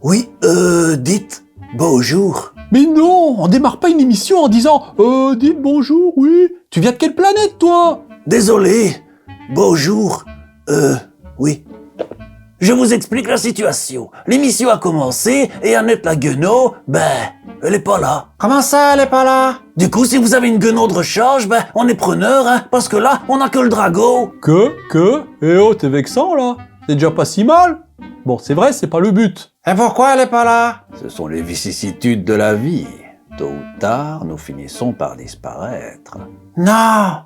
Oui, dites bonjour. Mais non, on démarre pas une émission en disant « dites bonjour, oui. Tu viens de quelle planète, toi ?» Désolé. Bonjour. Oui. Je vous explique la situation. L'émission a commencé et Annette la guenot, elle est pas là. Comment ça, elle est pas là? Du coup, si vous avez une guenot de rechange, on est preneur, hein, parce que là, on a que le drago. Eh oh, t'es vexant, là. C'est déjà pas si mal. Bon, c'est vrai, c'est pas le but. Et pourquoi elle est pas là? Ce sont les vicissitudes de la vie. Tôt ou tard, nous finissons par disparaître. Non!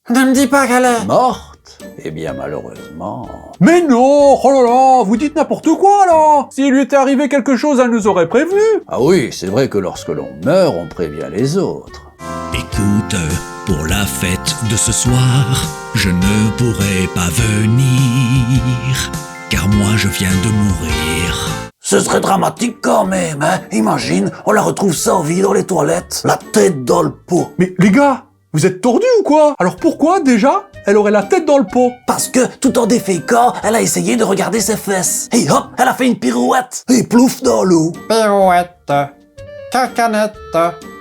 Ne me dis pas qu'elle est... Morte? Eh bien, malheureusement... Mais non, oh là là, vous dites n'importe quoi, là. S'il lui était arrivé quelque chose, elle nous aurait prévenu. Ah oui, c'est vrai que lorsque l'on meurt, on prévient les autres. Écoute, pour la fête de ce soir, je ne pourrai pas venir, car moi je viens de mourir. Ce serait dramatique quand même, hein. Imagine, on la retrouve sans vie dans les toilettes, la tête dans le pot. Mais les gars, vous êtes tordus ou quoi? Alors pourquoi, déjà, elle aurait la tête dans le pot? Parce que, tout en déféquant, elle a essayé de regarder ses fesses. Et hop, elle a fait une pirouette. Et plouf dans l'eau. Pirouette. Cacanette.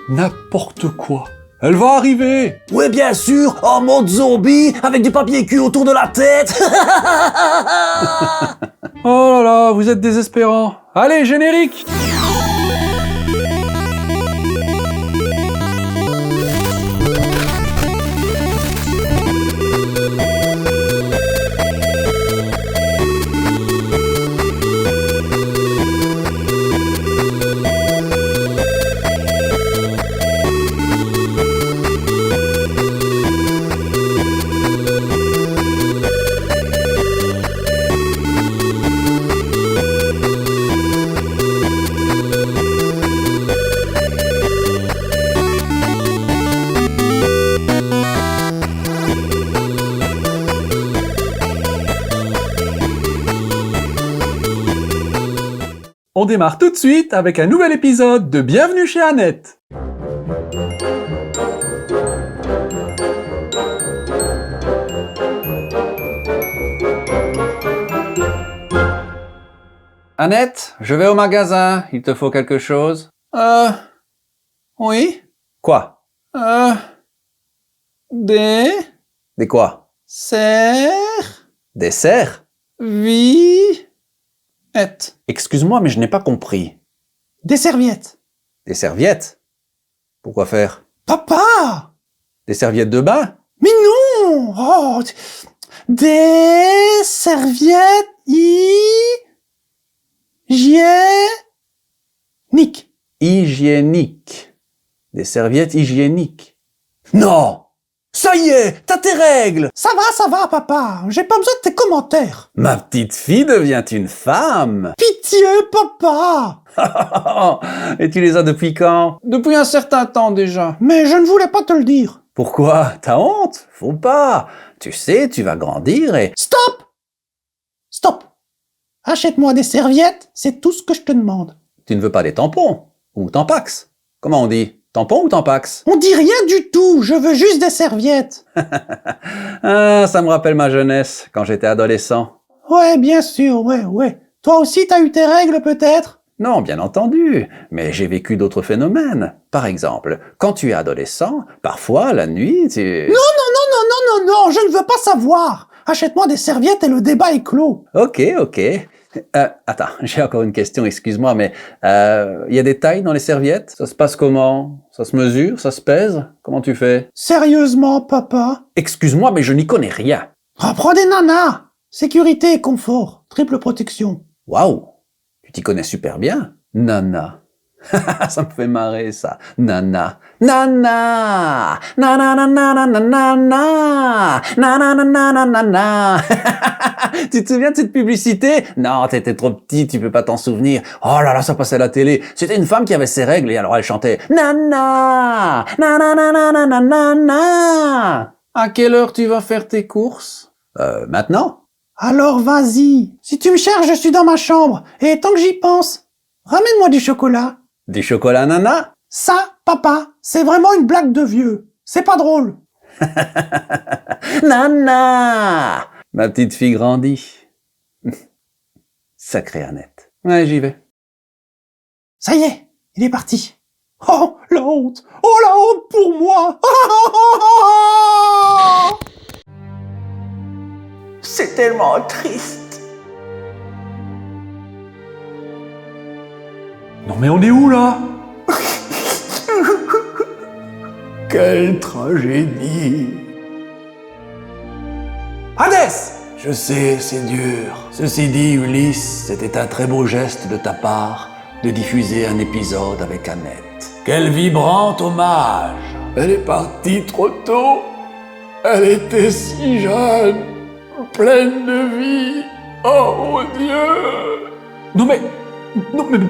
N'importe quoi. Elle va arriver. Oui, bien sûr, en mode zombie, avec du papier cul autour de la tête. Oh là là, vous êtes désespérants. Allez, générique. On démarre tout de suite avec un nouvel épisode de Bienvenue chez Annette. Annette, je vais au magasin. Il te faut quelque chose? Oui, Quoi? des Des quoi? Des serres? serviettes. Excuse-moi, mais je n'ai pas compris. Des serviettes. Des serviettes? Pourquoi faire? Papa! Des serviettes de bain? Mais non! Oh, des serviettes hygiéniques. Hygiéniques. Des serviettes hygiéniques. Non! Ça y est, t'as tes règles! Ça va, papa. J'ai pas besoin de tes commentaires. Ma petite fille devient une femme. Pitié, papa! Et tu les as depuis quand? Depuis un certain temps déjà. Mais je ne voulais pas te le dire. Pourquoi? T'as honte? Faut pas. Tu sais, tu vas grandir et... Stop! Stop! Achète-moi des serviettes, c'est tout ce que je te demande. Tu ne veux pas des tampons? Ou tampax? Comment on dit? Tampon ou tampax? On dit rien du tout, je veux juste des serviettes. Ah, ça me rappelle ma jeunesse, quand j'étais adolescent. Ouais, bien sûr, ouais. Toi aussi, t'as eu tes règles peut-être? Non, bien entendu, mais j'ai vécu d'autres phénomènes. Par exemple, quand tu es adolescent, parfois, la nuit, tu... Non, je ne veux pas savoir. Achète-moi des serviettes et le débat est clos. Ok. Attends, j'ai encore une question, excuse-moi, mais y a des tailles dans les serviettes? Ça se passe comment? Ça se mesure? Ça se pèse? Comment tu fais? Sérieusement, papa? Excuse-moi, mais je n'y connais rien. Reprends des nanas. Sécurité et confort, triple protection. Waouh, tu t'y connais super bien. Nana. Ça me fait marrer, ça. Nana. Nana. Nanana. Nanana. Tu te souviens de cette publicité? Non, t'étais trop petit, tu peux pas t'en souvenir. Oh là là, ça passait à la télé. C'était une femme qui avait ses règles et alors elle chantait Nana. Nanana. À quelle heure tu vas faire tes courses? Maintenant? Alors vas-y. Si tu me cherches, je suis dans ma chambre. Et tant que j'y pense, ramène-moi du chocolat. Du chocolat nana? Ça, papa, c'est vraiment une blague de vieux. C'est pas drôle. Nana! Ma petite fille grandit. Sacrée Annette. Ouais, j'y vais. Ça y est, il est parti. Oh, la honte! Oh, la honte pour moi! C'est tellement triste. Non mais on est où là? Quelle tragédie. Hadès! Je sais, c'est dur. Ceci dit, Ulysse, c'était un très beau geste de ta part de diffuser un épisode avec Annette. Quel vibrant hommage. Elle est partie trop tôt. Elle était si jeune, pleine de vie. Oh mon Dieu. Non mais...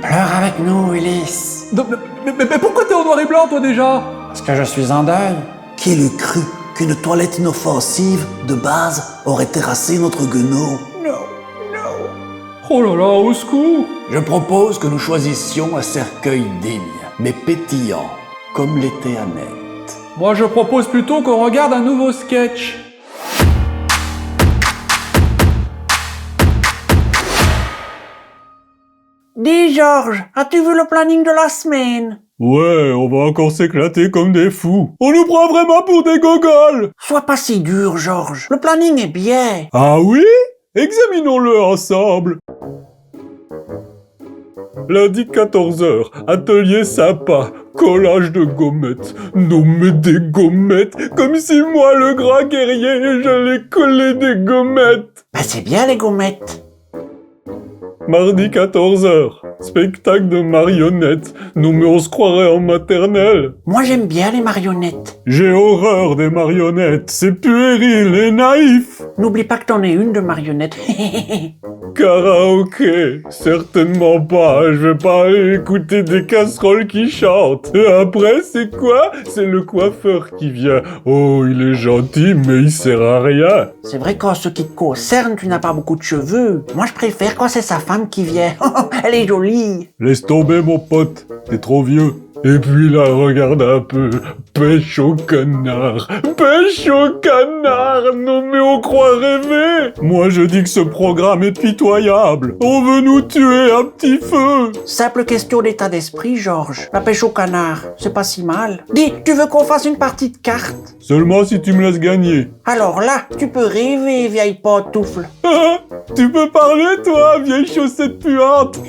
Pleure avec nous, Ulysse. non, mais pourquoi t'es en noir et blanc toi déjà? Parce que je suis en deuil. Qui l'eût cru qu'une toilette inoffensive de base aurait terrassé notre guenaud? Oh là là, au secours! Je propose que nous choisissions un cercueil digne, mais pétillant, comme l'était Annette. Moi je propose plutôt qu'on regarde un nouveau sketch. Dis, Georges, as-tu vu le planning de la semaine? Ouais, on va encore s'éclater comme des fous. On nous prend vraiment pour des gogoles! Sois pas si dur, Georges. Le planning est bien. Ah oui? Examinons-le ensemble. Lundi 14h, atelier sympa, collage de gommettes. Non mais des gommettes, comme si moi le grand guerrier, j'allais coller des gommettes. Ben, c'est bien les gommettes. Mardi 14h, spectacle de marionnettes. Non mais on se croirait en maternelle. Moi, j'aime bien les marionnettes. J'ai horreur des marionnettes, c'est puéril et naïf. N'oublie pas que t'en es une de marionnette. Karaoké, certainement pas, je vais pas aller écouter des casseroles qui chantent. Et après, c'est quoi? C'est le coiffeur qui vient. Oh, il est gentil, mais il sert à rien. C'est vrai qu'en ce qui te concerne, tu n'as pas beaucoup de cheveux. Moi, je préfère quand c'est sa femme qui vient. Elle est jolie. Laisse tomber, mon pote, t'es trop vieux. Et puis là, regarde un peu, pêche au canard, non mais on croit rêver. Moi je dis que ce programme est pitoyable, on veut nous tuer à petit feu. Simple question d'état d'esprit, Georges. La pêche au canard, c'est pas si mal. Dis, tu veux qu'on fasse une partie de cartes? Seulement si tu me laisses gagner. Alors là, tu peux rêver, vieille pantoufle. Ah, tu peux parler toi, vieille chaussette puante.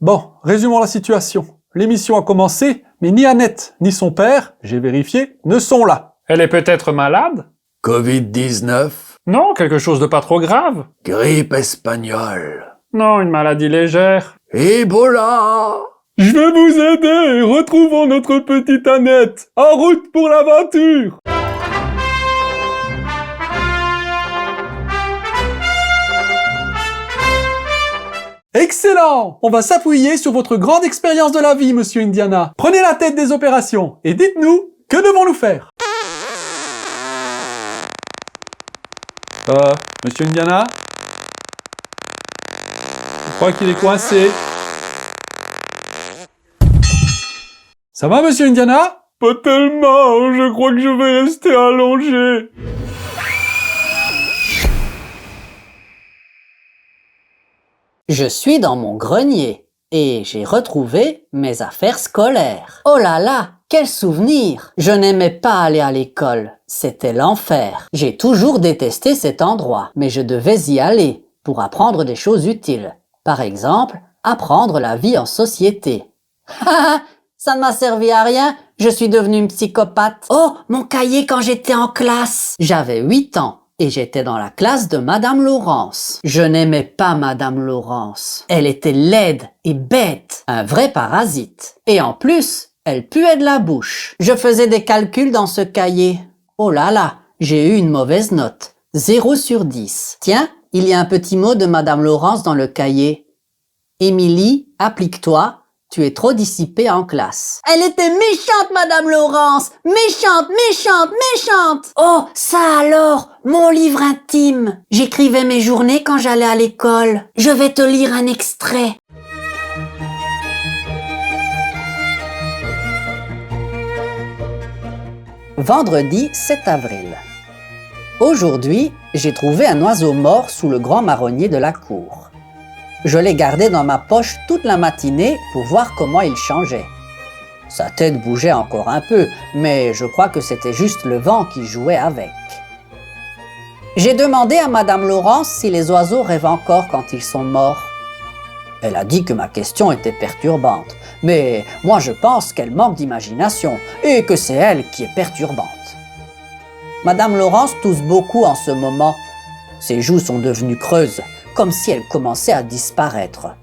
Bon, résumons la situation. L'émission a commencé, mais ni Annette ni son père, j'ai vérifié, ne sont là. Elle est peut-être malade? Covid-19, Non, quelque chose de pas trop grave? grippe espagnole, Non, une maladie légère. Ebola. Je vais vous aider, retrouvons notre petite Annette. En route pour l'aventure. Excellent! On va s'appuyer sur votre grande expérience de la vie, monsieur Indiana. Prenez la tête des opérations et dites-nous, que devons-nous faire? Monsieur Indiana? Je crois qu'il est coincé. Ça va, monsieur Indiana? Pas tellement, je crois que je vais rester allongé. Je suis dans mon grenier et j'ai retrouvé mes affaires scolaires. Oh là là, quel souvenir! Je n'aimais pas aller à l'école, c'était l'enfer. J'ai toujours détesté cet endroit, mais je devais y aller pour apprendre des choses utiles. Par exemple, apprendre la vie en société. Ça ne m'a servi à rien, je suis devenue une psychopathe. Oh, mon cahier quand j'étais en classe! J'avais 8 ans. Et j'étais dans la classe de Madame Laurence. Je n'aimais pas Madame Laurence. Elle était laide et bête, un vrai parasite. Et en plus, elle puait de la bouche. Je faisais des calculs dans ce cahier. Oh là là, j'ai eu une mauvaise note. 0 sur 10. Tiens, il y a un petit mot de Madame Laurence dans le cahier. Émilie, applique-toi. Tu es trop dissipée en classe. Elle était méchante, Madame Laurence! Méchante, méchante, méchante! Oh, ça alors! Mon livre intime! J'écrivais mes journées quand j'allais à l'école. Je vais te lire un extrait. Vendredi 7 avril. Aujourd'hui, j'ai trouvé un oiseau mort sous le grand marronnier de la cour. Je l'ai gardé dans ma poche toute la matinée pour voir comment il changeait. Sa tête bougeait encore un peu, mais je crois que c'était juste le vent qui jouait avec. J'ai demandé à Madame Laurence si les oiseaux rêvent encore quand ils sont morts. Elle a dit que ma question était perturbante, mais moi je pense qu'elle manque d'imagination et que c'est elle qui est perturbante. Madame Laurence tousse beaucoup en ce moment. Ses joues sont devenues creuses, comme si elles commençaient à disparaître.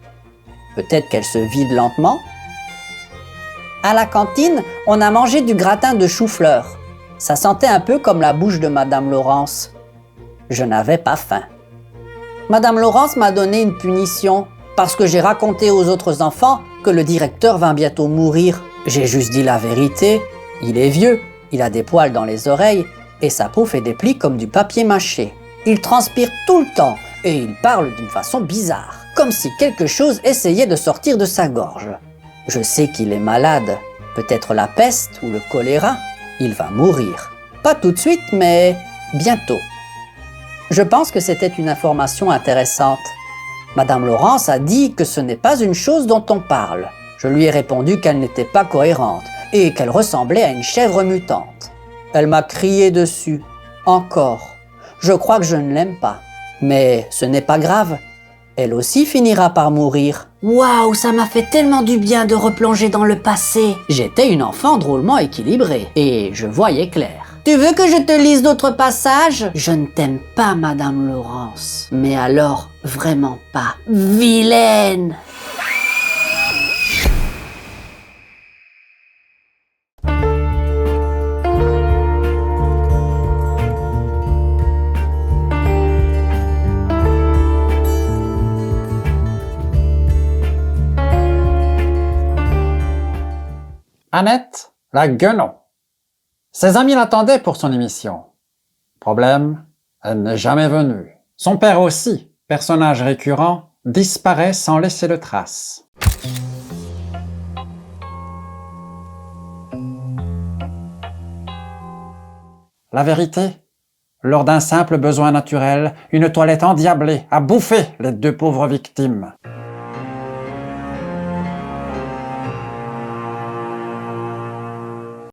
Peut-être qu'elle se vide lentement? À la cantine, on a mangé du gratin de chou-fleur. Ça sentait un peu comme la bouche de Madame Laurence. Je n'avais pas faim. Madame Laurence m'a donné une punition parce que j'ai raconté aux autres enfants que le directeur va bientôt mourir. J'ai juste dit la vérité. Il est vieux, il a des poils dans les oreilles et sa peau fait des plis comme du papier mâché. Il transpire tout le temps et il parle d'une façon bizarre, comme si quelque chose essayait de sortir de sa gorge. Je sais qu'il est malade, peut-être la peste ou le choléra. Il va mourir. Pas tout de suite, mais bientôt. Je pense que c'était une information intéressante. Madame Laurence a dit que ce n'est pas une chose dont on parle. Je lui ai répondu qu'elle n'était pas cohérente et qu'elle ressemblait à une chèvre mutante. Elle m'a crié dessus. Encore. Je crois que je ne l'aime pas. Mais ce n'est pas grave. Elle aussi finira par mourir. Waouh, ça m'a fait tellement du bien de replonger dans le passé. J'étais une enfant drôlement équilibrée et je voyais clair. Tu veux que je te lise d'autres passages? Je ne t'aime pas, Madame Laurence. Mais alors, vraiment pas. Vilaine! Annette, la guenon. Ses amis l'attendaient pour son émission. Problème, elle n'est jamais venue. Son père aussi, personnage récurrent, disparaît sans laisser de traces. La vérité, lors d'un simple besoin naturel, une toilette endiablée a bouffé les deux pauvres victimes.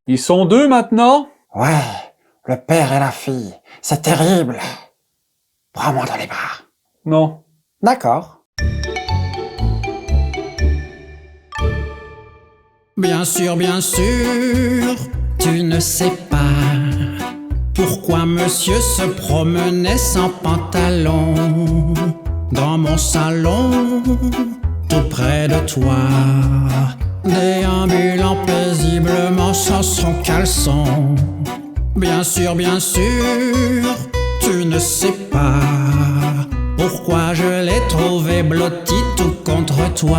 Ils sont deux maintenant? Ouais, le père et la fille, c'est terrible. Prends-moi dans les bras. Non. D'accord. Bien sûr, tu ne sais pas pourquoi monsieur se promenait sans pantalon dans mon salon, tout près de toi, déambulant paisiblement sans son caleçon. Bien sûr, tu ne sais pas pourquoi je l'ai trouvé blotti tout contre toi,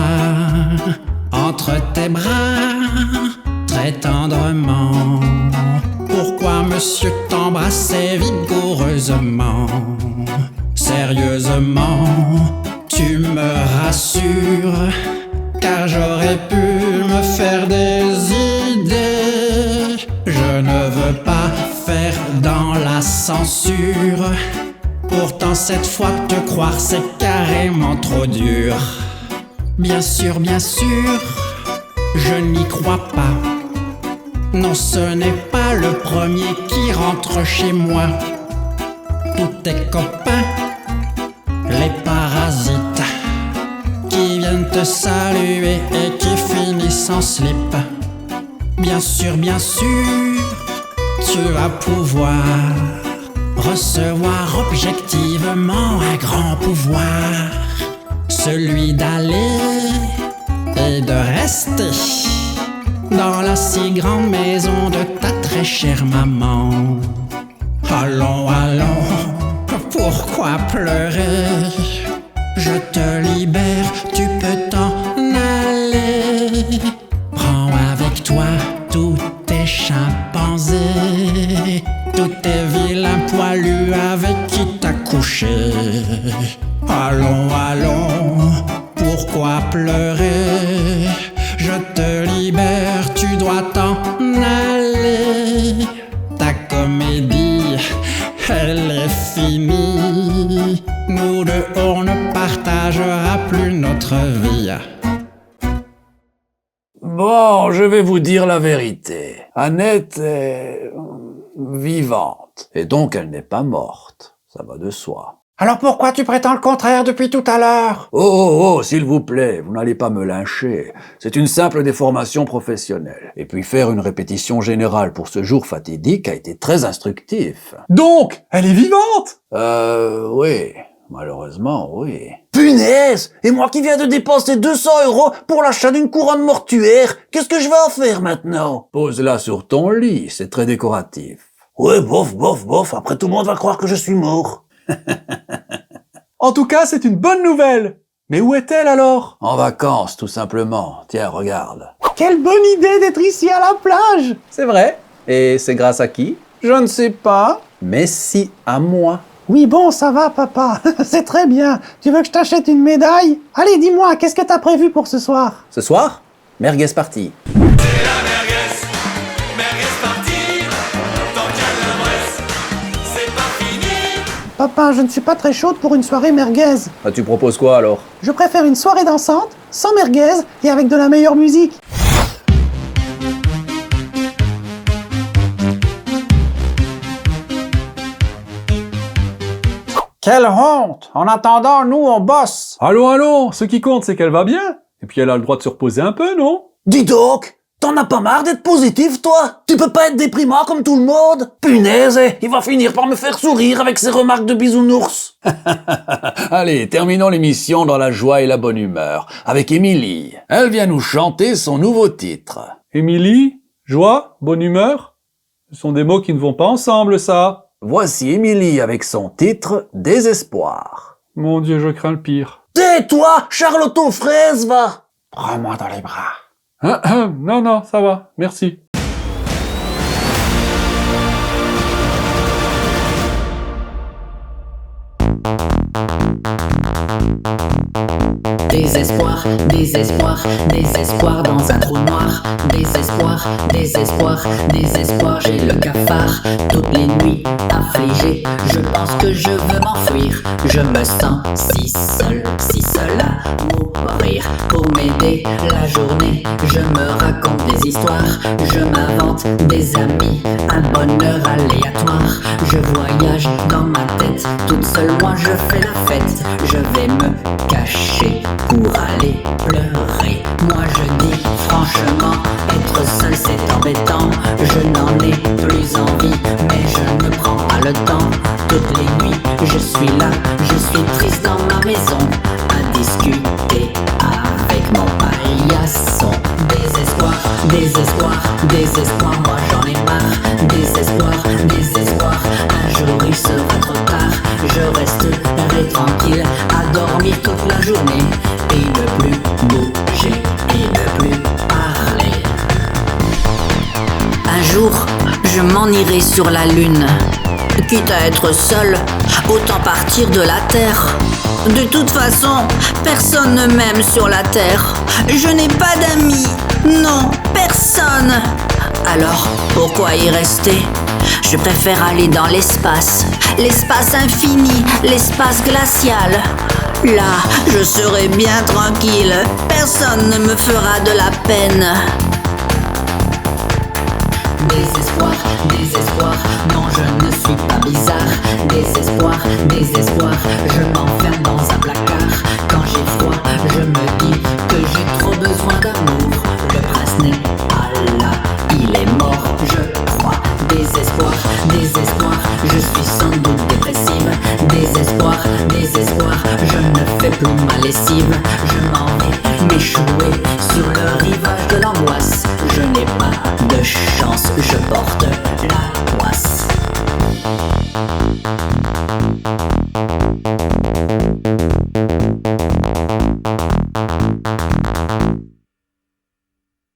entre tes bras, très tendrement. Pourquoi monsieur t'embrassait vigoureusement, sérieusement, tu me rassures, car j'aurais pu me faire des idées. Je ne veux pas faire dans la censure, pourtant cette fois te croire c'est carrément trop dur. Bien sûr, je n'y crois pas. Non, ce n'est pas le premier qui rentre chez moi. Tous tes copains, les parasites, qui viennent te saluer et qui finissent en slip. Bien sûr, tu vas pouvoir recevoir objectivement un grand pouvoir, celui d'aller et de rester dans la si grande maison de ta très chère maman. Allons, pourquoi pleurer? Je te libère, tu peux t'en aller. Prends avec toi tous tes chimpanzés, tous tes vilains poilus avec qui t'as couché. Allons, pourquoi pleurer? Je te libère, tu dois t'en aller. Ta changera plus notre vie. Bon, je vais vous dire la vérité. Annette est vivante. Et donc elle n'est pas morte. Ça va de soi. Alors pourquoi tu prétends le contraire depuis tout à l'heure? Oh, s'il vous plaît, vous n'allez pas me lyncher. C'est une simple déformation professionnelle. Et puis faire une répétition générale pour ce jour fatidique a été très instructif. Donc, elle est vivante! Oui. Malheureusement, oui. Punaise! Et moi qui viens de dépenser 200 € pour l'achat d'une couronne mortuaire, qu'est-ce que je vais en faire maintenant? Pose-la sur ton lit, c'est très décoratif. Ouais, bof, après tout le monde va croire que je suis mort. En tout cas, c'est une bonne nouvelle. Mais où est-elle alors? En vacances, tout simplement. Tiens, regarde. Quelle bonne idée d'être ici à la plage! C'est vrai. Et c'est grâce à qui? Je ne sais pas. Mais si à moi. Oui, bon, ça va, papa. C'est très bien. Tu veux que je t'achète une médaille? Allez, dis-moi, qu'est-ce que t'as prévu pour ce soir? Ce soir, merguez party. Papa, je ne suis pas très chaude pour une soirée merguez. Ah, tu proposes quoi alors? Je préfère une soirée dansante, sans merguez et avec de la meilleure musique. Quelle honte! En attendant, nous, on bosse. Allons, ce qui compte, c'est qu'elle va bien. Et puis elle a le droit de se reposer un peu, non? Dis donc, t'en as pas marre d'être positif, toi? Tu peux pas être déprimant comme tout le monde? Punaise, il va finir par me faire sourire avec ses remarques de bisounours. Allez, terminons l'émission dans la joie et la bonne humeur, avec Émilie. Elle vient nous chanter son nouveau titre. Émilie, joie, bonne humeur? Ce sont des mots qui ne vont pas ensemble, ça. Voici Émilie avec son titre « Désespoir ». Mon Dieu, je crains le pire. Tais-toi, Charlotte aux fraises, va! Prends-moi dans les bras. Non, ça va, merci. Désespoir, désespoir, désespoir dans un trou noir. Désespoir, désespoir, désespoir, j'ai le cafard. Toutes les nuits affligé, je pense que je veux m'enfuir. Je me sens si seul à mourir. Pour m'aider la journée, je me raconte des histoires. Je m'invente des amis, un bonheur aléatoire. Je voyage dans ma tête, toute seule moi je fais la fête. Je vais me cacher pour aller pleurer. Moi je dis franchement, être seul c'est embêtant. Je n'en ai plus envie, mais je ne prends pas le temps. Toutes les nuits je suis là, je suis triste dans ma maison, à discuter avec mon paillasson. Désespoir, désespoir, désespoir, moi j'en ai marre. Désespoir, désespoir, un jour il sera trop tard. Je resterai tranquille à dormir toute la journée et ne plus bouger et ne plus parler. Un jour, je m'en irai sur la lune. Quitte à être seul, autant partir de la terre. De toute façon, personne ne m'aime sur la terre. Je n'ai pas d'amis, non, personne. Alors, pourquoi y rester? Je préfère aller dans l'espace, l'espace infini, l'espace glacial. Là, je serai bien tranquille, personne ne me fera de la peine. Désespoir, désespoir, non je ne suis pas bizarre. Désespoir, désespoir, je m'enferme dans un placard. Quand j'ai froid, je me dis que j'ai trop besoin d'amour. Le prince n'est pas là, il est mort, je crois. Désespoir, désespoir, je suis sans doute dépressive. Désespoir, désespoir, je ne fais plus ma lessive. Je m'en vais m'échouer sur le rivage de l'angoisse. Je n'ai pas de chance, je porte la